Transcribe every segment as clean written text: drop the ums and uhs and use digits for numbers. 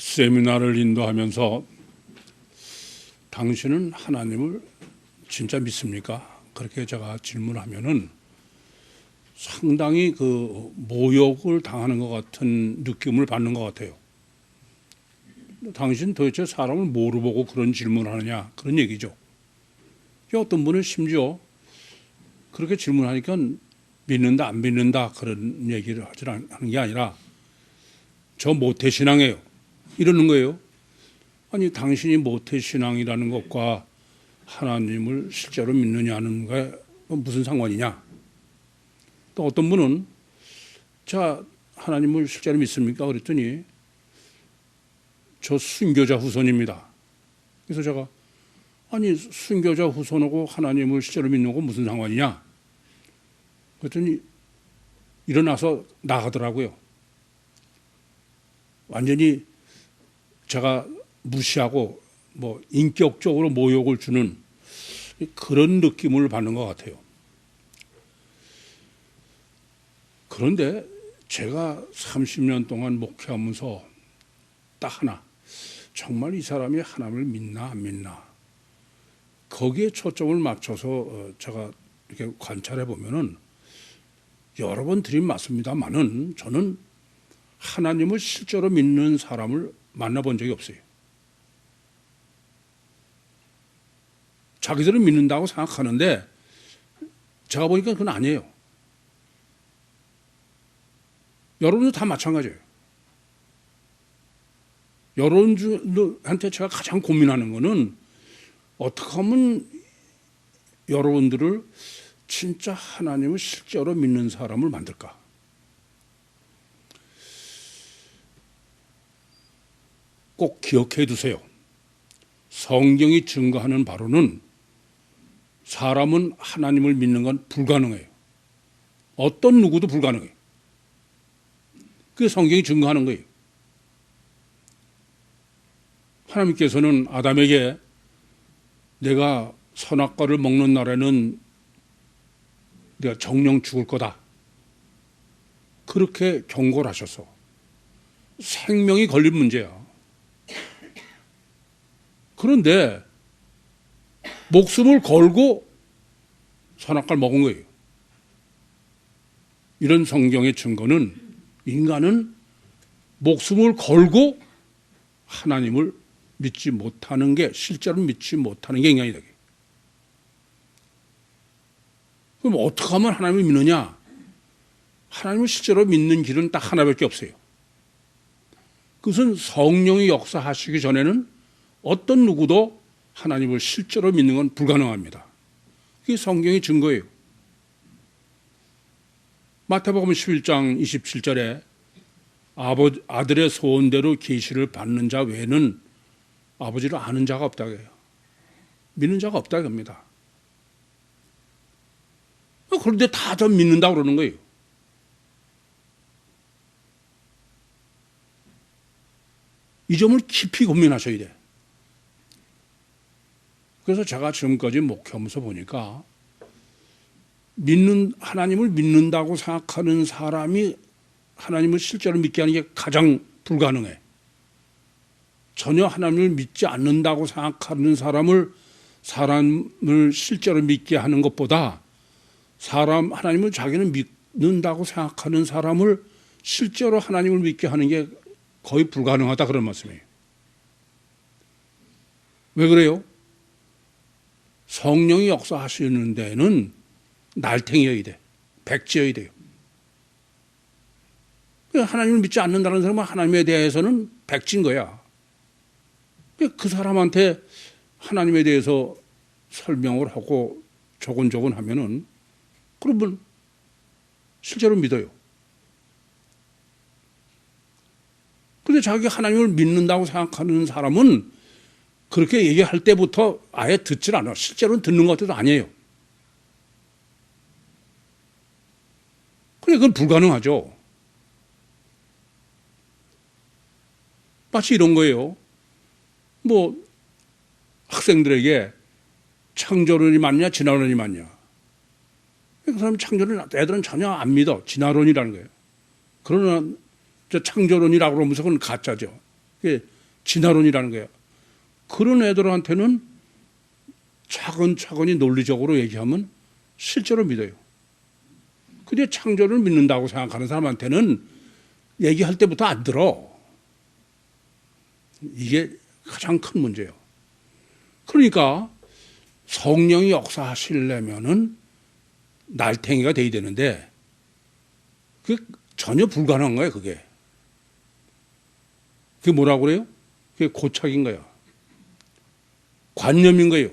세미나를 인도하면서 당신은 하나님을 진짜 믿습니까? 그렇게 제가 질문하면은 상당히 그 모욕을 당하는 것 같은 느낌을 받는 것 같아요. 당신 도대체 사람을 뭐로 보고 그런 질문을 하느냐, 그런 얘기죠. 어떤 분은 심지어 그렇게 질문하니까 믿는다 안 믿는다 그런 얘기를 하는 게 아니라 저 모태신앙이에요 이러는 거예요. 아니 당신이 모태신앙이라는 것과 하나님을 실제로 믿느냐는 게 무슨 상관이냐. 또 어떤 분은 자 하나님을 실제로 믿습니까? 그랬더니 저 순교자 후손입니다. 그래서 제가 아니 순교자 후손하고 하나님을 실제로 믿는 건 무슨 상관이냐. 그랬더니 일어나서 나가더라고요. 완전히 제가 무시하고 뭐 인격적으로 모욕을 주는 그런 느낌을 받는 것 같아요. 그런데 제가 30년 동안 목회하면서 딱 하나, 정말 이 사람이 하나님을 믿나 안 믿나 거기에 초점을 맞춰서 제가 이렇게 관찰해 보면은 여러 번 드린 맞습니다만은 저는 하나님을 실제로 믿는 사람을 만나본 적이 없어요. 자기들은 믿는다고 생각하는데 제가 보니까 그건 아니에요. 여러분도 다 마찬가지예요. 여러분들한테 제가 가장 고민하는 거는 어떻게 하면 여러분들을 진짜 하나님을 실제로 믿는 사람을 만들까? 꼭 기억해 두세요. 성경이 증거하는 바로는 사람은 하나님을 믿는 건 불가능해요. 어떤 누구도 불가능해요. 그게 성경이 증거하는 거예요. 하나님께서는 아담에게 내가 선악과를 먹는 날에는 내가 정령 죽을 거다. 그렇게 경고를 하셔서 생명이 걸린 문제야. 그런데 목숨을 걸고 선악과를 먹은 거예요. 이런 성경의 증거는 인간은 목숨을 걸고 하나님을 믿지 못하는 게, 실제로 믿지 못하는 게 인간이다. 그럼 어떻게 하면 하나님을 믿느냐? 하나님을 실제로 믿는 길은 딱 하나밖에 없어요. 그것은 성령이 역사하시기 전에는 어떤 누구도 하나님을 실제로 믿는 건 불가능합니다. 그게 성경의 증거예요. 마태복음 11장 27절에 아들의 소원대로 계시를 받는 자 외에는 아버지를 아는 자가 없다고 해요. 믿는 자가 없다고 합니다. 그런데 다들 믿는다고 그러는 거예요. 이 점을 깊이 고민하셔야 돼. 그래서 제가 지금까지 목회하면서 보니까 하나님을 믿는다고 생각하는 사람이 하나님을 실제로 믿게 하는 게 가장 불가능해. 전혀 하나님을 믿지 않는다고 생각하는 사람을 실제로 믿게 하는 것보다 하나님을 자기는 믿는다고 생각하는 사람을 실제로 하나님을 믿게 하는 게 거의 불가능하다 그런 말씀이에요. 왜 그래요? 성령이 역사하시는 데는 날탱이여야 돼. 백지여야 돼요. 하나님을 믿지 않는다는 사람은 하나님에 대해서는 백지인 거야. 그 사람한테 하나님에 대해서 설명을 하고 조곤조곤 하면은 그러면 실제로 믿어요. 그런데 자기 하나님을 믿는다고 생각하는 사람은 그렇게 얘기할 때부터 아예 듣질 않아. 실제로는 듣는 것도 아니에요. 그래, 그건 불가능하죠. 마치 이런 거예요. 뭐 학생들에게 창조론이 맞냐 진화론이 맞냐. 그 사람 애들은 전혀 안 믿어. 진화론이라는 거예요. 그러나 창조론이라고 그러면서 그건 가짜죠. 그게 진화론이라는 거예요. 그런 애들한테는 차근차근히 논리적으로 얘기하면 실제로 믿어요. 근데 창조를 믿는다고 생각하는 사람한테는 얘기할 때부터 안 들어. 이게 가장 큰 문제예요. 그러니까 성령이 역사하시려면은 날탱이가 돼야 되는데 그게 전혀 불가능한 거예요, 그게. 그게 뭐라고 그래요? 그게 고착인 거예요. 관념인 거예요.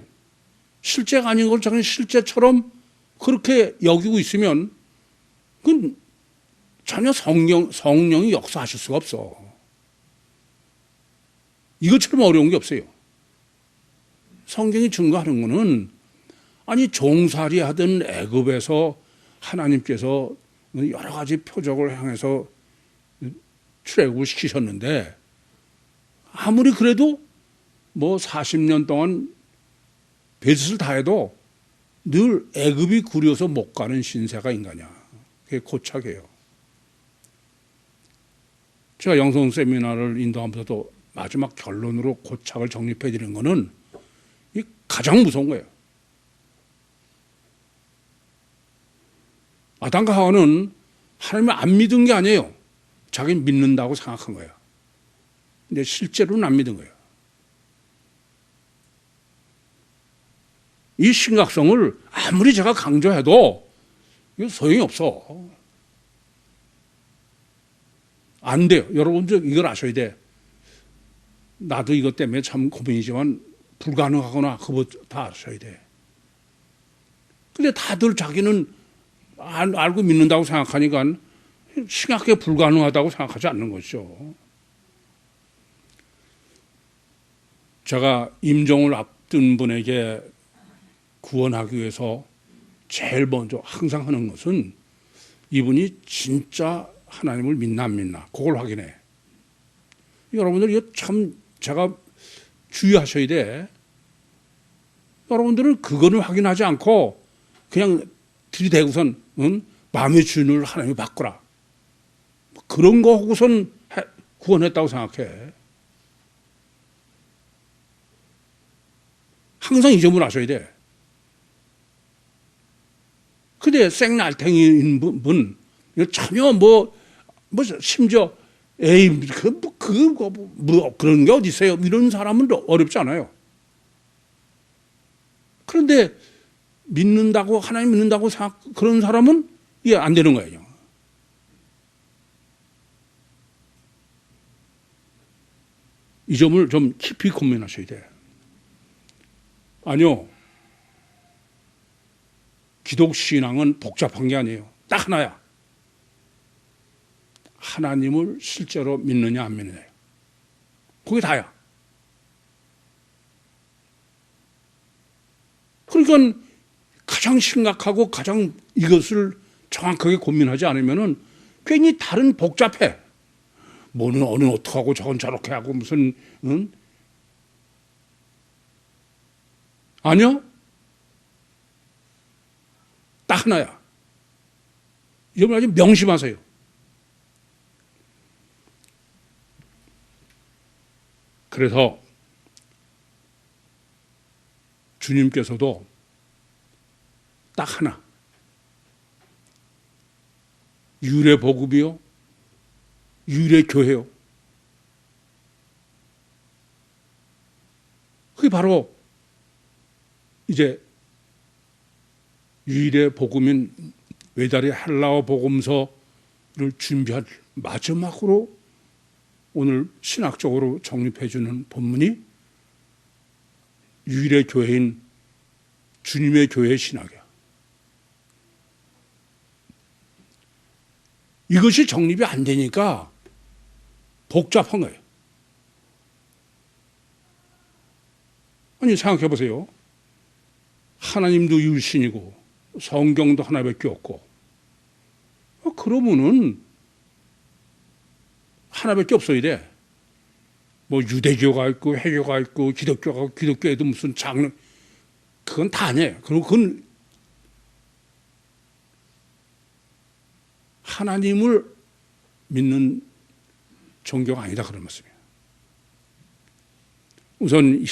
실제가 아닌 걸 자기는 실제처럼 그렇게 여기고 있으면 그건 전혀 성령이 역사하실 수가 없어. 이것처럼 어려운 게 없어요. 성경이 증거하는 거는 아니 종살이 하던 애굽에서 하나님께서 여러 가지 표적을 향해서 출애굽을 시키셨는데 아무리 그래도 뭐 40년 동안 배짓을 다 해도 늘 애굽이 구려서 못 가는 신세가 인간이야. 그게 고착이에요. 제가 영성 세미나를 인도하면서도 마지막 결론으로 고착을 정립해 드리는 거는 이 가장 무서운 거예요. 아담과 하와는 하나님을 안 믿은 게 아니에요. 자기는 믿는다고 생각한 거예요. 근데 실제로는 안 믿은 거예요. 이 심각성을 아무리 제가 강조해도 이거 소용이 없어. 안 돼요. 여러분들 이걸 아셔야 돼. 나도 이것 때문에 참 고민이지만 불가능하거나 그거 다 아셔야 돼. 근데 다들 자기는 알고 믿는다고 생각하니까 심각하게 불가능하다고 생각하지 않는 것이죠. 제가 임종을 앞둔 분에게 구원하기 위해서 제일 먼저 항상 하는 것은 이분이 진짜 하나님을 믿나 안 믿나 그걸 확인해. 여러분들 이거 참 제가 주의하셔야 돼. 여러분들은 그거를 확인하지 않고 그냥 들이대고선 마음의 주인을 하나님이 바꾸라. 그런 거 하고선 구원했다고 생각해. 항상 이 점을 아셔야 돼. 근데 생날탱이인 분, 전혀 심지어, 그런 게 어디 있어요? 이런 사람은 어렵지 않아요. 그런데 믿는다고, 하나님 믿는다고 그런 사람은 이게 안 되는 거예요. 이 점을 좀 깊이 고민하셔야 돼요. 아니요. 기독신앙은 복잡한 게 아니에요. 딱 하나야. 하나님을 실제로 믿느냐 안 믿느냐. 그게 다야. 그러니까 가장 심각하고 가장 이것을 정확하게 고민하지 않으면은 괜히 다른 복잡해. 뭐는 어느 어떡하고 저건 저렇게 하고 무슨 응? 아니요. 딱 하나야. 이걸 아주 명심하세요. 그래서 주님께서도 딱 하나. 유래복음이요. 유래교회요. 그게 바로 이제 유래복음인 외다리 헬라어 복음서를 준비한 마지막으로 오늘 신학적으로 정립해 주는 본문이 유래교회인 주님의 교회의 신학이야. 이것이 정립이 안 되니까 복잡한 거예요. 아니 생각해 보세요. 하나님도 유신이고 성경도 하나밖에 없고 그러면은 하나밖에 없어야 돼. 뭐 유대교가 있고 해교가 있고 기독교가 있고 기독교에도 무슨 장르 그건 다 아니에요. 그건 하나님을 믿는 종교가 아니다 그런 말씀이에요. 우선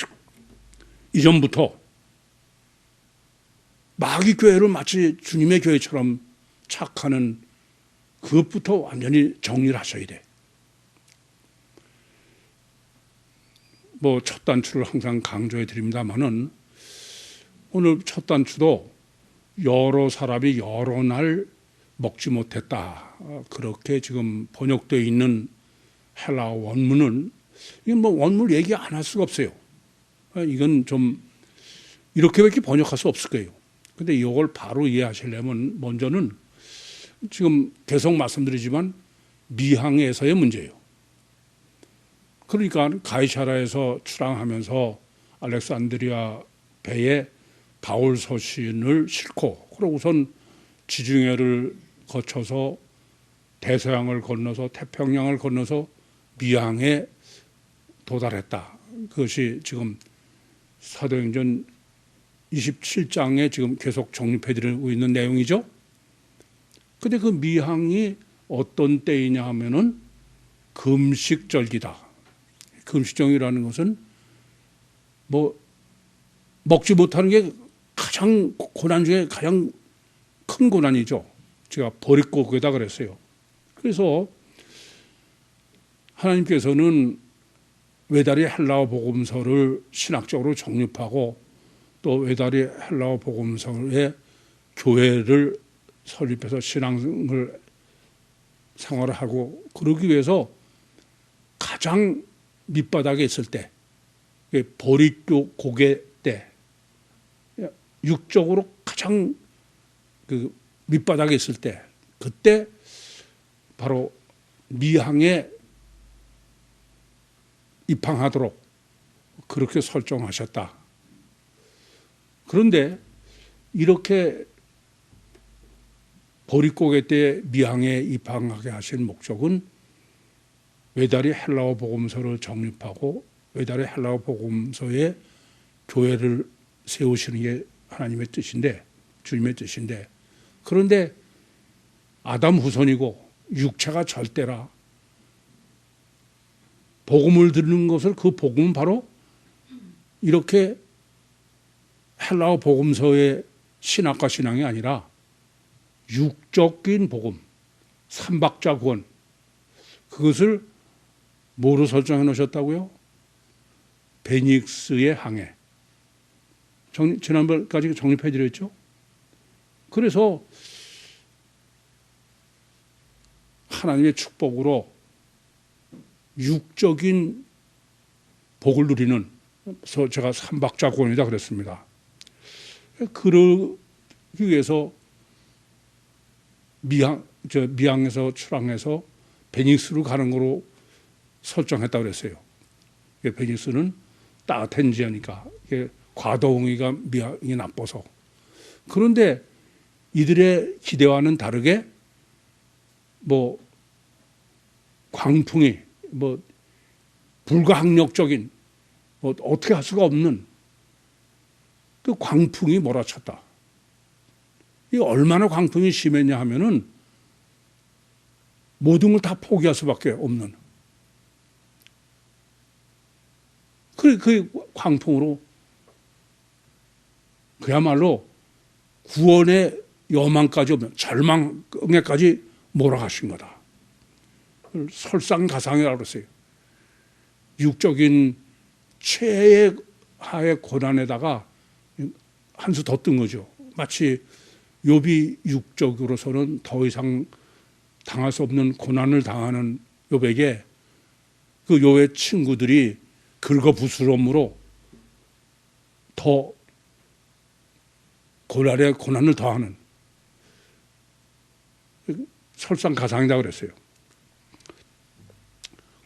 이전부터 마귀 교회를 마치 주님의 교회처럼 착하는 그것부터 완전히 정리를 하셔야 돼. 뭐 첫 단추를 항상 강조해 드립니다만은 오늘 첫 단추도 여러 사람이 여러 날 먹지 못했다. 그렇게 지금 번역되어 있는 헬라어 원문은 이건 뭐 원문 얘기 안 할 수가 없어요. 이건 좀 이렇게밖에 번역할 수 없을 거예요. 근데 이걸 바로 이해하시려면 먼저는 지금 계속 말씀드리지만 미항에서의 문제예요. 그러니까 가이사라에서 출항하면서 알렉산드리아 배에 바울 서신을 싣고 그리고 우선 지중해를 거쳐서 대서양을 건너서 태평양을 건너서 미항에 도달했다. 그것이 지금 사도행전 27장에 지금 계속 정립해드리고 있는 내용이죠. 근데 그 미항이 어떤 때이냐 하면은 금식절기다. 금식절기라는 것은 뭐 먹지 못하는 게 가장 고난 중에 가장 큰 고난이죠. 제가 버릿고개다 그랬어요. 그래서 하나님께서는 외다리 헬라어 복음서를 신학적으로 정립하고 또 외다리 헬라어 복음서의 교회를 설립해서 신앙을 생활을 하고 그러기 위해서 가장 밑바닥에 있을 때 버릿고개 때 육적으로 가장 그 밑바닥에 있을 때 그때 바로 미항에 입항하도록 그렇게 설정하셨다. 그런데 이렇게 버릿고개 때 미항에 입항하게 하신 목적은 외다리 헬라어 복음서를 정립하고 외다리 헬라어 복음서에 교회를 세우시는 게 하나님의 뜻인데 주님의 뜻인데 그런데 아담 후손이고 육체가 절대라 복음을 듣는 것을 그 복음은 바로 이렇게 헬라어 복음서의 신학과 신앙이 아니라 육적인 복음, 삼박자 구원 그것을 뭐로 설정해 놓으셨다고요? 베닉스의 항해. 지난번까지 정립해 드렸죠? 그래서 하나님의 축복으로 육적인 복을 누리는 그래서 제가 삼박자 구원이다 그랬습니다. 그러기 위해서 미항에서 출항해서 베닉스로 가는 거로 설정했다고 그랬어요. 베닉스는 따뜻한 지하니까 과도홍이가 미항이 나빠서. 그런데 이들의 기대와는 다르게 뭐 광풍이 뭐 불가항력적인 뭐 어떻게 할 수가 없는 그 광풍이 몰아쳤다. 이 얼마나 광풍이 심했냐 하면은 모든 걸 다 포기할 수밖에 없는. 그 광풍으로 그야말로 구원의 여망까지 없는 절망에까지 몰아가신 거다. 설상가상이라고 그랬어요. 육적인 최하의 고난에다가 한 수 더 뜬 거죠. 마치 욥이 육적으로서는 더 이상 당할 수 없는 고난을 당하는 욥에게 그 욥의 친구들이 긁어부스럼으로 더 고난에 고난을 더하는 설상가상이라고 그랬어요.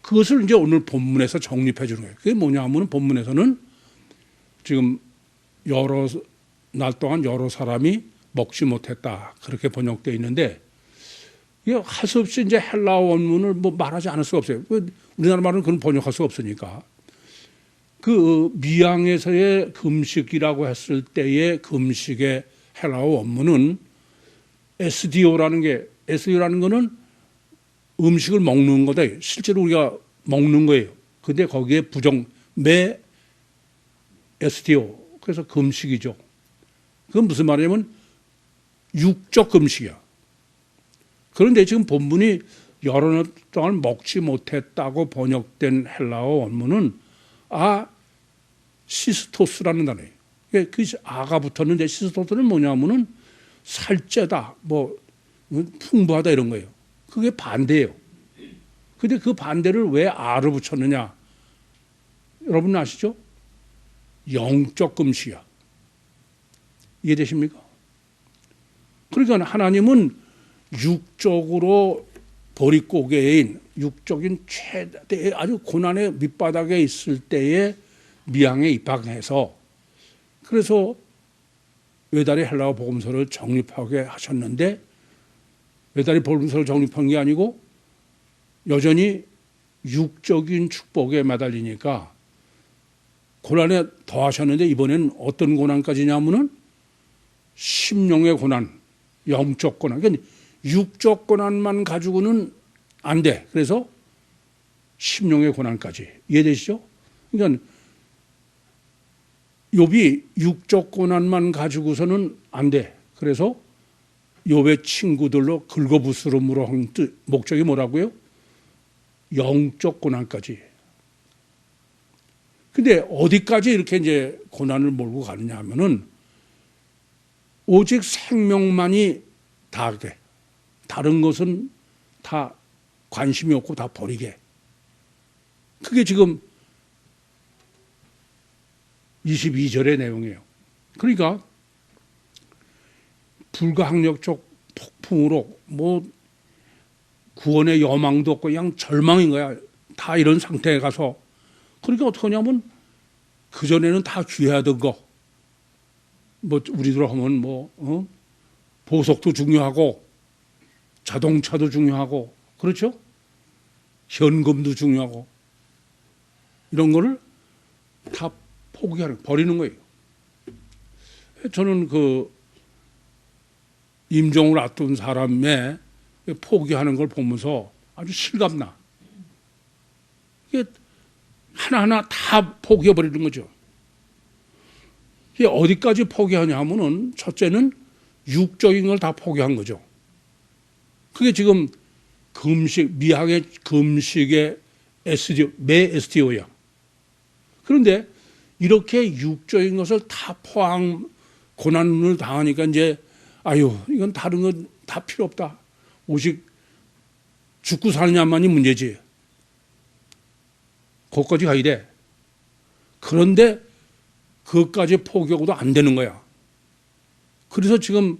그것을 이제 오늘 본문에서 정립해 주는 거예요. 그게 뭐냐 하면 본문에서는 지금 여러 날 동안 여러 사람이 먹지 못했다. 그렇게 번역되어 있는데 이게 할 수 없이 이제 헬라어 원문을 뭐 말하지 않을 수가 없어요. 우리나라 말은 그런 번역할 수가 없으니까. 그 미항에서의 금식이라고 했을 때의 금식의 헬라어 원문은 SDO라는 거는 음식을 먹는 거다. 실제로 우리가 먹는 거예요. 근데 거기에 STO. 그래서 금식이죠. 그건 무슨 말이냐면 육적 금식이야. 그런데 지금 본문이 여러 날 동안 먹지 못했다고 번역된 헬라어 원문은 시스토스라는 단어예요. 그 아가 붙었는데 시스토스는 뭐냐면은 살째다, 뭐 풍부하다 이런 거예요. 그게 반대예요. 근데 그 반대를 왜 아를 붙였느냐? 여러분 아시죠? 영적 금식이야. 이해되십니까? 그러니까 하나님은 육적으로 보릿고개인 육적인 최대의 아주 고난의 밑바닥에 있을 때에 미항에 입학해서 그래서 외다리 헬라어 복음서를 정립하게 하셨는데 외다리 복음서를 정립한 게 아니고 여전히 육적인 축복에 매달리니까 고난에 더하셨는데 이번엔 어떤 고난까지냐면은 심령의 고난, 영적 고난. 그러니까 육적 고난만 가지고는 안 돼. 그래서 심령의 고난까지. 이해되시죠? 그러니까 욥이 육적 고난만 가지고서는 안 돼. 그래서 욥의 친구들로 긁어부스럼으로 한 목적이 뭐라고요? 영적 고난까지. 근데 어디까지 이렇게 이제 고난을 몰고 가느냐 하면은 오직 생명만이 다하게. 다른 것은 다 관심이 없고 다 버리게. 그게 지금 22절의 내용이에요. 그러니까 불가항력적 폭풍으로 뭐 구원의 여망도 없고 그냥 절망인 거야. 다 이런 상태에 가서. 그러니까 어떻게 하냐면 그전에는 다 귀하던 거. 뭐 우리들 하면 보석도 중요하고 자동차도 중요하고 그렇죠? 현금도 중요하고 이런 거를 다 버리는 거예요. 저는 그 임종을 앞둔 사람의 포기하는 걸 보면서 아주 실감나. 이게 하나하나 다 포기해버리는 거죠. 이게 어디까지 포기하냐 하면은 첫째는 육적인 걸 다 포기한 거죠. 그게 지금 미학의 금식의 STO야. 그런데 이렇게 육적인 것을 다 고난을 당하니까 이제 이건 다른 건 다 필요 없다. 오직 죽고 사느냐만이 문제지. 거기까지 가야 돼. 그런데 그것까지 포기하고도 안 되는 거야. 그래서 지금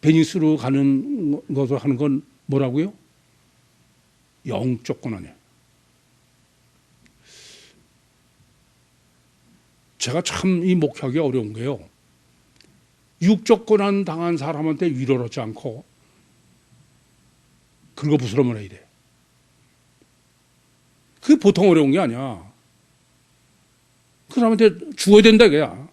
베니스로 가는 것을 하는 건 뭐라고요? 영적 고난이에요. 제가 참 이 목회하기 어려운 게요. 육적 고난 당한 사람한테 위로를 하지 않고 긁어부스럼을 해야 돼. 그게 보통 어려운 게 아니야. 그 사람한테 죽어야 된다 이거야.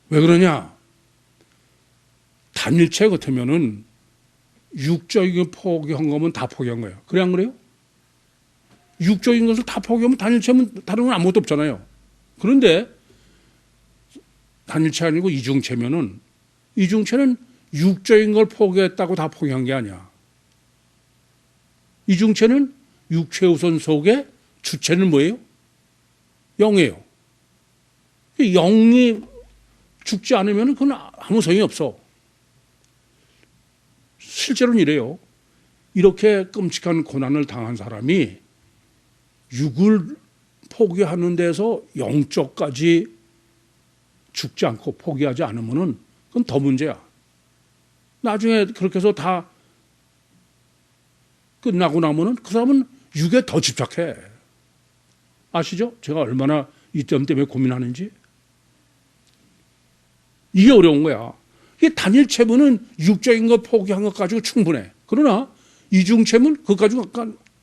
왜 그러냐? 단일체 같으면은 육적인 포기한 거면 다 포기한 거예요. 그래 안 그래요? 육적인 것을 다 포기하면 단일체면 다른 건 아무것도 없잖아요. 그런데 단일체 아니고 이중체면은 이중체는 육적인 걸 포기했다고 다 포기한 게 아니야. 이중체는 육체 우선 속에 주체는 뭐예요? 영이에요. 영이 죽지 않으면 그건 아무 소용이 없어. 실제로는 이래요. 이렇게 끔찍한 고난을 당한 사람이 육을 포기하는 데서 영적까지 죽지 않고 포기하지 않으면은 그건 더 문제야. 나중에 그렇게 해서 다 끝나고 나면은 그 사람은 육에 더 집착해. 아시죠? 제가 얼마나 이 점 때문에 고민하는지. 이게 어려운 거야. 이게 단일체면은 육적인 거 포기한 것 가지고 충분해. 그러나 이중체면 그거 가지고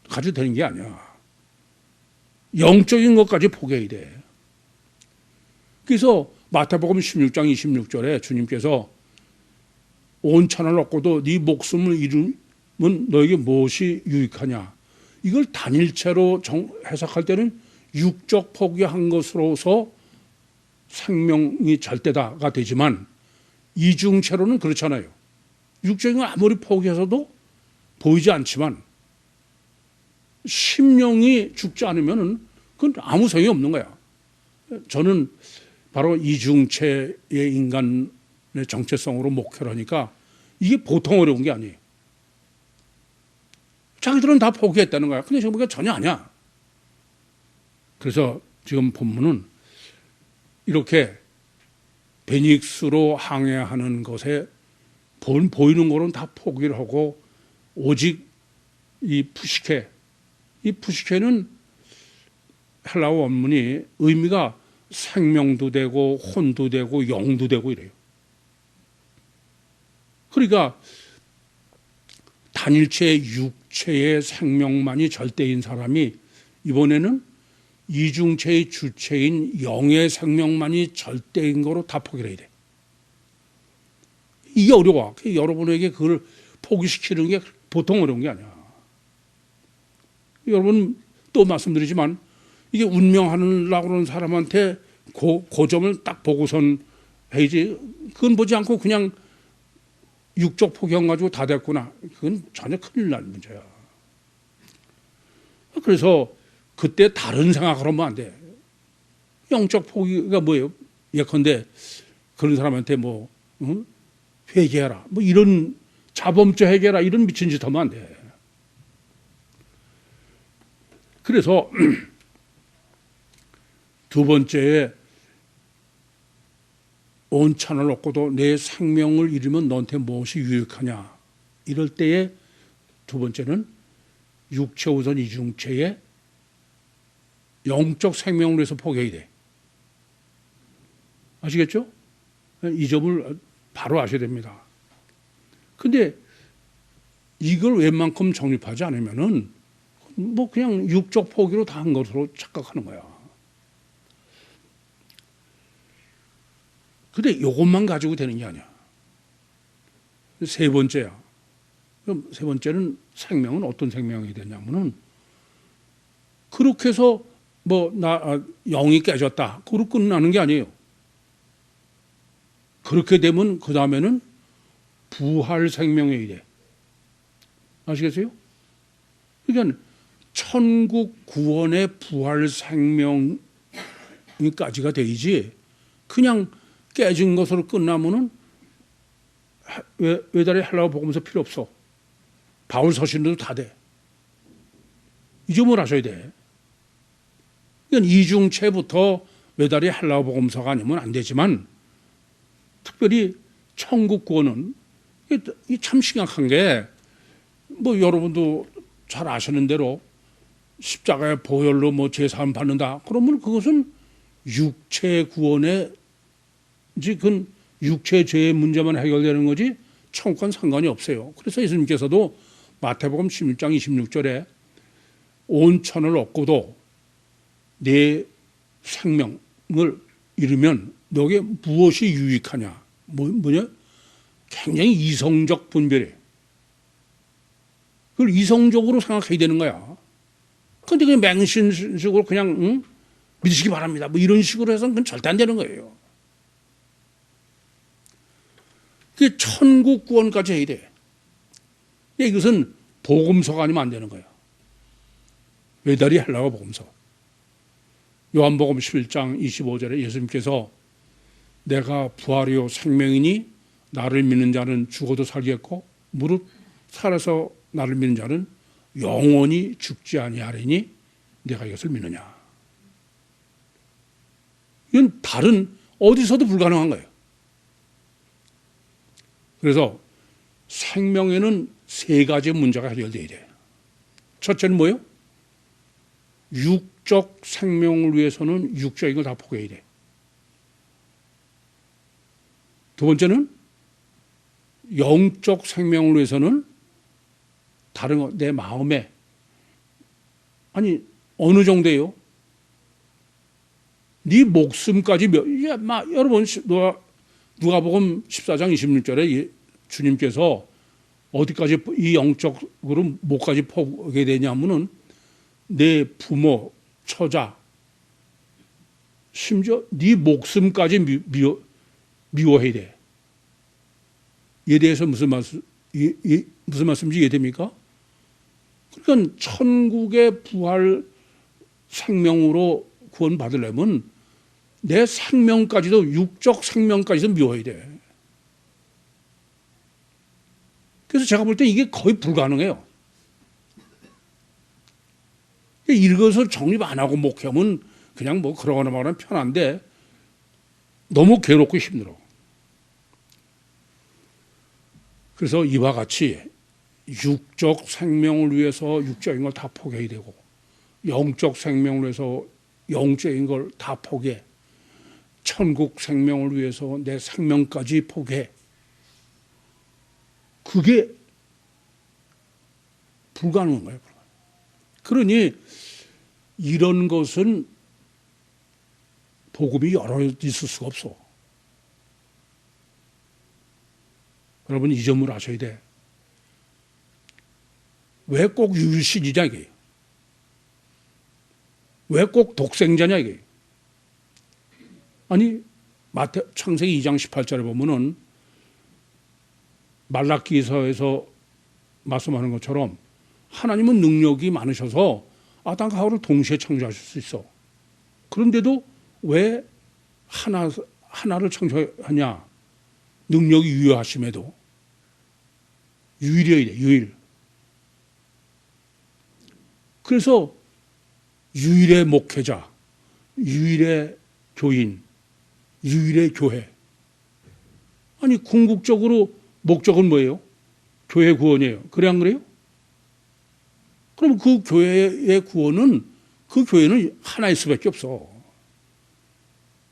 가지고 되는 게 아니야. 영적인 것까지 포기해야 돼. 그래서 마태복음 16장 26절에 주님께서 온 천하를 얻고도 네 목숨을 잃으면 너에게 무엇이 유익하냐. 이걸 단일체로 해석할 때는 육적 포기한 것으로서 생명이 절대다가 되지만 이중체로는 그렇잖아요. 육적인 걸 아무리 포기해서도 보이지 않지만 심령이 죽지 않으면은 그건 아무 소용이 없는 거야. 저는 바로 이중체의 인간의 정체성으로 목회를 하니까 이게 보통 어려운 게 아니에요. 자기들은 다 포기했다는 거야. 근데 지금 보니까 전혀 아니야. 그래서 지금 본문은 이렇게 베닉스로 항해하는 것에 보이는 거는 다 포기를 하고 오직 이 푸시케는 헬라어 원문이 의미가 생명도 되고 혼도 되고 영도 되고 이래요. 그러니까 단일체의 육체의 생명만이 절대인 사람이 이번에는 이중체의 주체인 영의 생명만이 절대인 거로 다 포기를 해야 돼. 이게 어려워. 여러분에게 그걸 포기시키는 게 보통 어려운 게 아니야. 여러분 또 말씀드리지만 이게 운명하려고 그러는 사람한테 그 점을 딱 보고선 해야지. 그건 보지 않고 그냥 육적 포기한 가지고 다 됐구나. 그건 전혀 큰일 날 문제야. 그래서 그때 다른 생각을 하면 안 돼. 영적 포기가 뭐예요? 예컨대 그런 사람한테 뭐 회개해라. 뭐 이런 자범죄 회개라 이런 미친 짓 하면 안 돼. 그래서 두 번째에 온천을 얻고도 내 생명을 잃으면 너한테 무엇이 유익하냐. 이럴 때에 두 번째는 육체 우선 이중체의 영적 생명을 위해서 포기해야 돼. 아시겠죠? 이 점을 바로 아셔야 됩니다. 근데 이걸 웬만큼 정립하지 않으면은 뭐 그냥 육적 포기로 다 한 것으로 착각하는 거야. 근데 이것만 가지고 되는 게 아니야. 세 번째야. 그럼 세 번째는 생명은 어떤 생명이 되냐면은 그렇게 해서 뭐 영이 깨졌다. 그로 끝나는 게 아니에요. 그렇게 되면 그 다음에는 부활 생명이 돼. 아시겠어요? 그러니까 천국 구원의 부활 생명까지가 되지 그냥 깨진 것으로 끝나면은 외다리 헬라어 복음서 필요 없어. 바울 서신도 다 돼. 이 점을 아셔야 돼. 그러니까 이중체부터 외다리 헬라어 복음서가 아니면 안 되지만 특별히 천국 구원은 참 심각한 게 뭐 여러분도 잘 아시는 대로 십자가의 보혈로 뭐 제사함 받는다. 그러면 그것은 육체 구원의 그 육체 죄의 문제만 해결되는 거지 천국과는 상관이 없어요. 그래서 예수님께서도 마태복음 16장 26절에 온천을 얻고도 내 생명을 잃으면 너에게 무엇이 유익하냐. 뭐냐? 굉장히 이성적 분별이에요. 그걸 이성적으로 생각해야 되는 거야. 그런데 그냥 맹신식으로 그냥 믿으시기 바랍니다. 뭐 이런 식으로 해서는 그건 절대 안 되는 거예요. 그게 천국 구원까지 해야 돼. 이것은 복음서가 아니면 안 되는 거야. 외다리 헬라어 복음서. 요한복음 11장 25절에 예수님께서 내가 부활이요 생명이니 나를 믿는 자는 죽어도 살겠고 무릇 살아서 나를 믿는 자는 영원히 죽지 아니하리니 내가 이것을 믿느냐. 이건 다른 어디서도 불가능한 거예요. 그래서 생명에는 세 가지 문제가 해결돼야 돼. 첫째는 뭐예요? 육적 생명을 위해서는 육적인 걸 다 포기해야 돼. 두 번째는 영적 생명을 위해서는 다른 거, 내 마음에 아니 어느 정도예요? 네 목숨까지 여러분 누가복음 14장 26절에 주님께서 어디까지 이 영적으로 뭐까지 포기해야 되냐면은 내 부모, 처자, 심지어 네 목숨까지 미워해야 돼. 이에 대해서 무슨 말씀인지 이해됩니까? 그러니까 천국의 부활 생명으로 구원받으려면 내 생명까지도, 육적 생명까지도 미워해야 돼. 그래서 제가 볼 때 이게 거의 불가능해요. 이것을 정립 안 하고 목회하면 그냥 뭐 그러거나 말하면 편한데 너무 괴롭고 힘들어. 그래서 이와 같이 육적 생명을 위해서 육적인 걸 다 포기해야 되고, 영적 생명을 위해서 영적인 걸 다 포기해. 천국 생명을 위해서 내 생명까지 포기해. 그게 불가능한 거예요. 그러니 이런 것은 복음이 여러 있을 수가 없어. 여러분 이 점을 아셔야 돼. 왜 꼭 유일신이냐 이게. 왜 꼭 독생자냐 이게. 아니 창세기 2장 18절에 보면은 말라기서에서 말씀하는 것처럼 하나님은 능력이 많으셔서 아담과 하와를 동시에 창조하실 수 있어. 그런데도 왜 하나를 창조하냐? 능력이 유효하심에도 유일이어야 돼. 유일. 그래서 유일의 목회자, 유일의 교인, 유일의 교회. 아니 궁극적으로 목적은 뭐예요? 교회 구원이에요. 그래 안 그래요? 그럼 그 교회의 구원은, 그 교회는 하나일 수밖에 없어.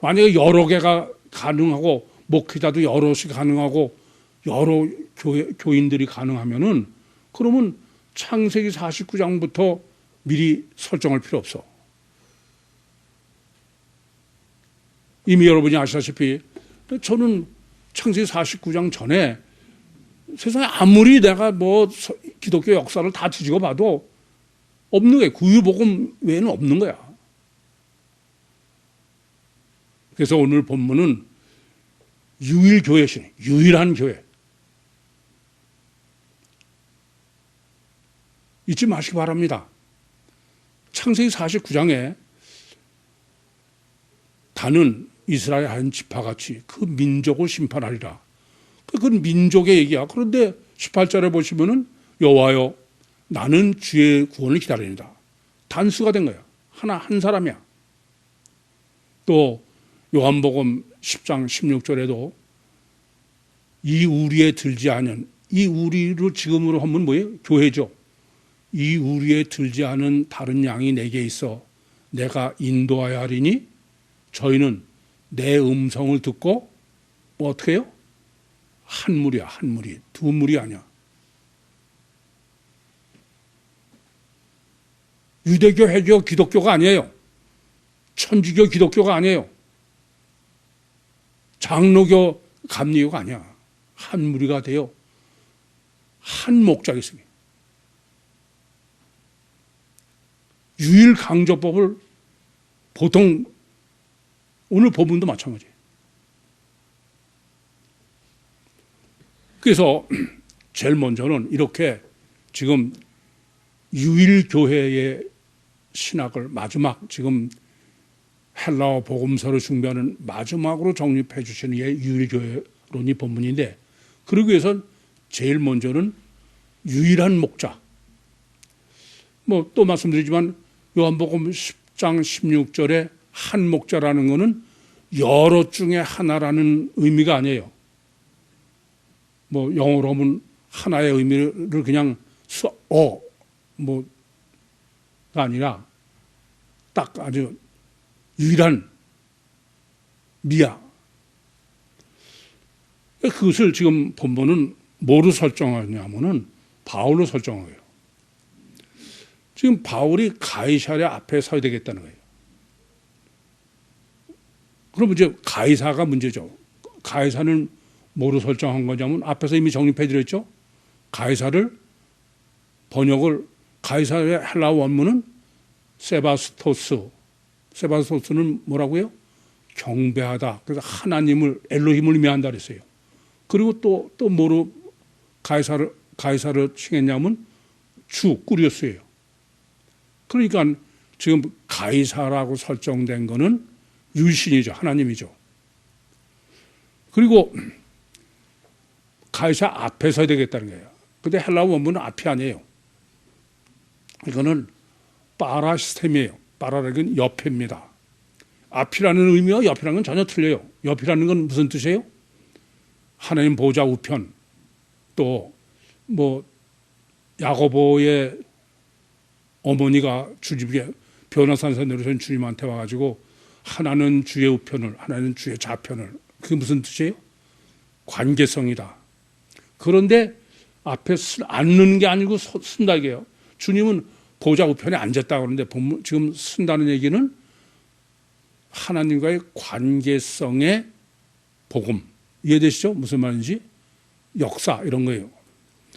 만약에 여러 개가 가능하고 목회자도 여럿이 가능하고 여러 교인들이 가능하면은 그러면 창세기 49장부터 미리 설정할 필요 없어. 이미 여러분이 아시다시피 저는 창세기 49장 전에 세상에 아무리 내가 뭐 기독교 역사를 다 뒤지고 봐도 없는 거야. 구유복음 외에는 없는 거야. 그래서 오늘 본문은 유일교회시네. 유일한 교회. 잊지 마시기 바랍니다. 창세기 49장에 다는 이스라엘 한 지파같이 그 민족을 심판하리라. 그건 민족의 얘기야. 그런데 18절에 보시면은 여호와여 나는 주의 구원을 기다립니다. 단수가 된 거야. 한 사람이야. 또 요한복음 10장 16절에도 이 우리에 들지 않은, 이 우리를 지금으로 하면 뭐예요? 교회죠. 이 우리에 들지 않은 다른 양이 내게 있어 내가 인도하여 하리니 저희는 내 음성을 듣고 뭐 어떻게 해요? 한 무리야, 한 무리. 두 무리 아니야. 유대교, 해교, 기독교가 아니에요. 천주교, 기독교가 아니에요. 장로교, 감리교가 아니야. 한 무리가 되어 한 목적이 있습니다. 유일 강조법을 보통 오늘 본문도 마찬가지예요. 그래서 제일 먼저는 이렇게 지금 유일교회의 신학을 마지막 지금 헬라어 복음서를 준비하는 마지막으로 정립해 주시는 게 유일교회론이 본문인데, 그러기 위해서 제일 먼저는 유일한 목자. 뭐 또 말씀드리지만 요한복음 10장 16절에 한 목자라는 것은 여러 중에 하나라는 의미가 아니에요. 뭐 영어로 하면 하나의 의미를 그냥 뭐가 아니라 딱 아주 유일한 미야. 그것을 지금 본문은 뭐로 설정하냐면은 바울로 설정하고요. 지금 바울이 가이사랴 앞에 서야 되겠다는 거예요. 그럼 이제 가이사가 문제죠. 가이사는 뭐로 설정한 거냐면 앞에서 이미 정립해 드렸죠. 가이사를 번역을 가이사의 헬라 원문은 세바스토스는 뭐라고요? 경배하다. 그래서 하나님을 엘로힘을 의미한다 그랬어요. 그리고 또 뭐로 가이사를 칭했냐면 주 꾸리오스예요. 그러니까 지금 가이사라고 설정된 거는 유신이죠. 하나님이죠. 그리고 가이사 앞에 서야 되겠다는 거예요. 근데 헬라어 원문은 앞이 아니에요. 이거는 파라 시스템이에요. 파라라는 건 옆입니다. 앞이라는 의미와 옆이라는 건 전혀 틀려요. 옆이라는 건 무슨 뜻이에요? 하나님 보좌 우편, 또 뭐 야고보의 어머니가 주님께 변호사에서 내려선 주님한테 와가지고 하나는 주의 우편을, 하나는 주의 좌편을. 그게 무슨 뜻이에요? 관계성이다. 그런데 앞에 앉는 게 아니고 쓴다 이게요. 주님은 보좌 우편에 앉았다고 하는데 지금 쓴다는 얘기는 하나님과의 관계성의 복음. 이해되시죠? 무슨 말인지? 역사 이런 거예요.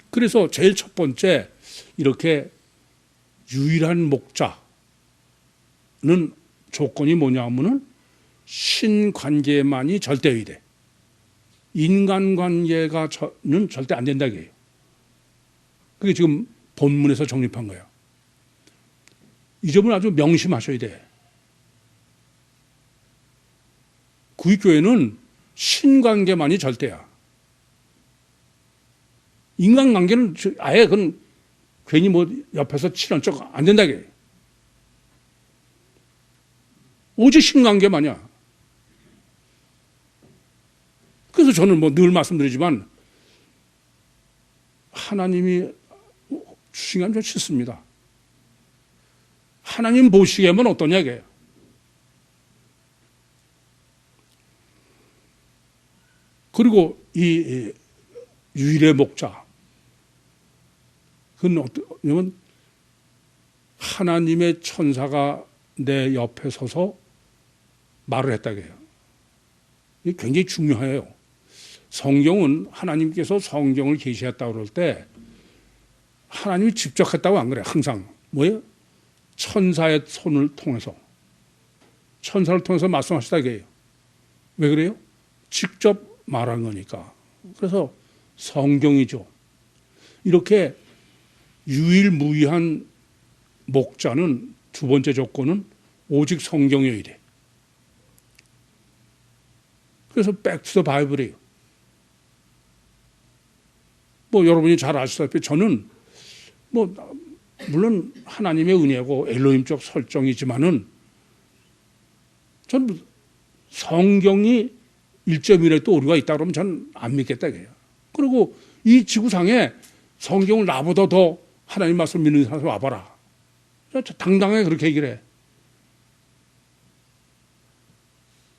그래서 제일 첫 번째 이렇게 유일한 목자는 조건이 뭐냐 하면은 신관계만이 절대의돼. 인간관계가는 절대 안 된다 이게요. 그게 지금 본문에서 정립한 거예요. 이 점을 아주 명심하셔야 돼. 구익교회는 신관계만이 절대야. 인간관계는 아예 그건 괜히 뭐 옆에서 친한 척 안 된다 이게. 오직 신관계만이야. 그래서 저는 뭐 늘 말씀드리지만 하나님이 주신 건 좀 싫습니다. 하나님 보시기에만 어떠냐 이게요. 그리고 이 유일의 목자 그건 어떠냐면 하나님의 천사가 내 옆에 서서 말을 했다고요. 이게 굉장히 중요해요. 성경은 하나님께서 성경을 계시했다고 그럴 때 하나님이 직접 했다고 안 그래요. 항상 뭐예요? 천사의 손을 통해서 천사를 통해서 말씀하시다 이게요. 왜 그래요? 직접 말한 거니까. 그래서 성경이죠. 이렇게 유일무이한 목자는 두 번째 조건은 오직 성경이어야 돼. 그래서 백투 더 바이블이에요. 뭐 여러분이 잘 아시다시피 저는 뭐 물론 하나님의 은혜고 엘로힘적 설정이지만은 전 성경이 1.1에 또 오류가 있다 그러면 전 안 믿겠다 이게요. 그리고 이 지구상에 성경을 나보다 더 하나님 말씀 믿는 사람 와봐라. 당당하게 그렇게 얘기를 해.